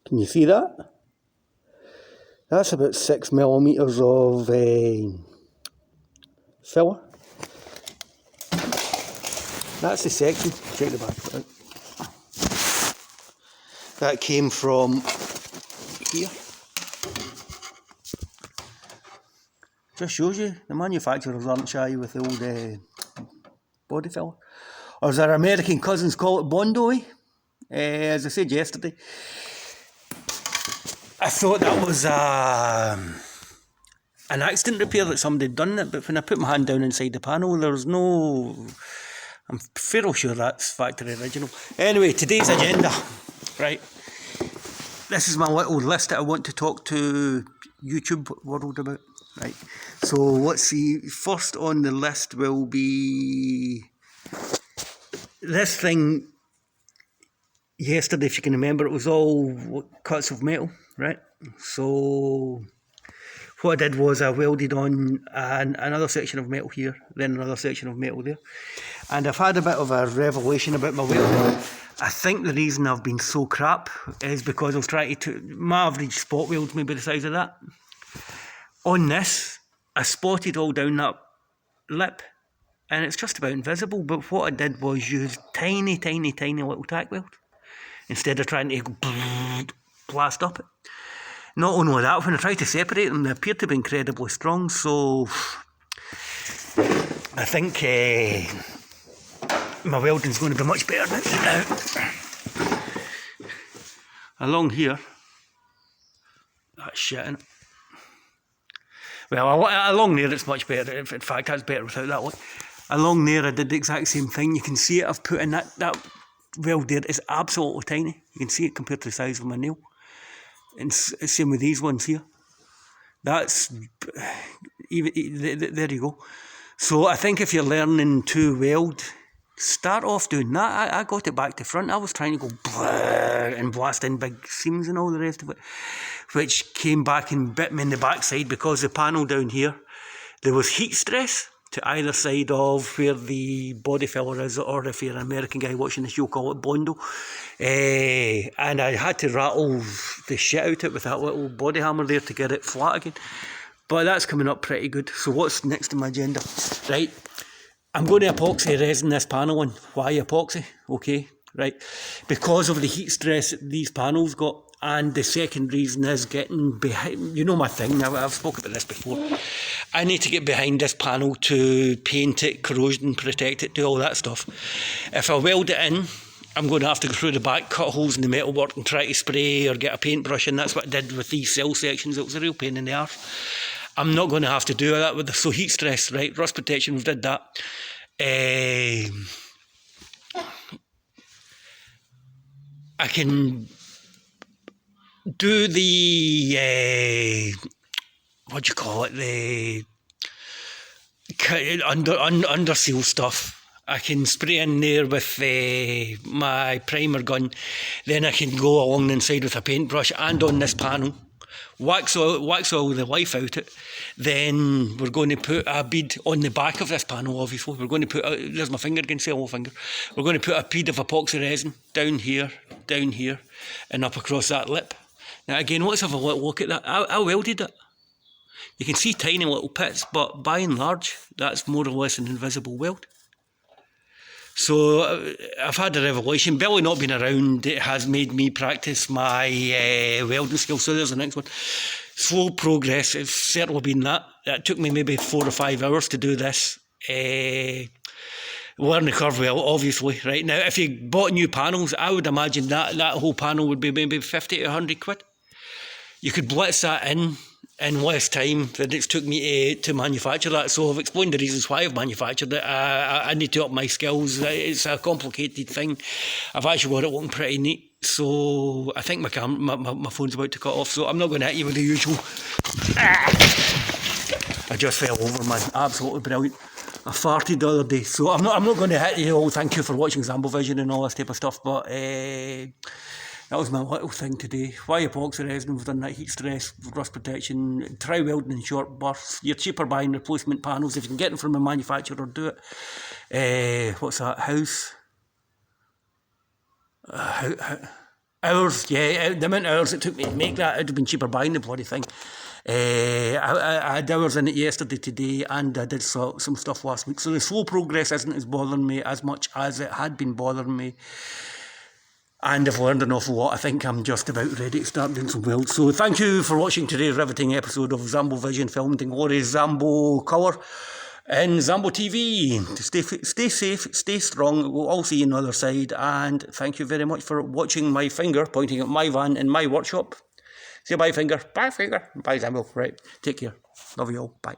Can you see that? That's about 6mm of filler. That's the section. Check the back of it out. That came from here. Just shows you the manufacturers aren't shy with the old body filler. Or as our American cousins call it, Bondo. As I said yesterday, I thought that was an accident repair that somebody had done it, but when I put my hand down inside the panel, there was no... I'm fairly sure that's factory original. Anyway, today's agenda, right? This is my little list that I want to talk to YouTube world about, right? So let's see, first on the list will be this thing. Yesterday, if you can remember, it was all cuts of metal, right? So what I did was I welded on another section of metal here, then another section of metal there. And I've had a bit of a revelation about my welding. I think the reason I've been so crap is because I was trying to... My average spot weld's maybe the size of that. On this, I spotted all down that lip, and it's just about invisible. But what I did was use tiny, tiny, tiny little tack weld, instead of trying to blast up it. Not only that, when I tried to separate them, they appeared to be incredibly strong, so I think my welding's going to be much better now. Along here, that's shit, innit? Well, along there it's much better. In fact, that's better without that one. Along there I did the exact same thing. You can see it, I've put in that weld there is absolutely tiny. You can see it compared to the size of my nail. And same with these ones here. That's, there you go. So I think if you're learning to weld, start off doing that. I got it back to front. I was trying to go and blast in big seams and all the rest of it, which came back and bit me in the backside because the panel down here, there was heat stress to either side of where the body filler is, or if you're an American guy watching this, you'll call it Bondo. And I had to rattle the shit out of it with that little body hammer there to get it flat again. But that's coming up pretty good. So what's next on my agenda? Right, I'm going to epoxy resin this panel in. Why epoxy? Okay, right. Because of the heat stress that these panels got. And the second reason is getting behind, you know my thing, I've spoken about this before. I need to get behind this panel to paint it, corrosion protect it, do all that stuff. If I weld it in, I'm going to have to go through the back, cut holes in the metalwork and try to spray or get a paintbrush, and that's what I did with these sill sections. It was a real pain in the arse. I'm not going to have to do that with the so heat stress, right? Rust protection, we did that. I can do the what do you call it, the under seal stuff. I can spray in there with my primer gun, then I can go along the inside with a paintbrush and on this panel, wax all the life out it. Then we're going to put a bead on the back of this panel. Obviously we're going to put there's my finger again, say a little finger. We're going to put a bead of epoxy resin down here and up across that lip. Now again, let's have a little look at that. I welded it. You can see tiny little pits, but by and large, that's more or less an invisible weld. So I've had a revelation. Billy not being around, it has made me practice my welding skills. So there's the next one. Slow progress, it's certainly been that. It took me maybe 4 or 5 hours to do this. Learn the curve well, obviously. Right now, if you bought new panels, I would imagine that whole panel would be maybe 50 to 100 quid. You could blitz that in less time than it's took me to manufacture that. So I've explained the reasons why I've manufactured it. I need to up my skills. It's a complicated thing. I've actually got it looking pretty neat. So I think my phone's about to cut off, so I'm not going to hit you with the usual. I just fell over, man. Absolutely brilliant. I farted the other day, so I'm not going to hit you. Oh, thank you for watching Zambo Vision and all this type of stuff, but that was my little thing today. Why epoxy resin? We've done that, heat stress, rust protection, try welding in short bursts. You're cheaper buying replacement panels. If you can get them from a manufacturer, do it. What's that? House? Hours, yeah, the amount of hours it took me to make that, it would have been cheaper buying the bloody thing. I had hours in it yesterday, today, and I did some stuff last week. So the slow progress isn't as bothering me as much as it had been bothering me. And I've learned an awful lot. I think I'm just about ready to start doing some weld. So thank you for watching today's riveting episode of Zambo Vision, filmed in glorious Zambo colour and Zambo TV. Stay safe, stay strong. We'll all see you on the other side. And thank you very much for watching my finger pointing at my van in my workshop. Say bye, finger. Bye, finger. Bye, Zambo. Right. Take care. Love you all. Bye.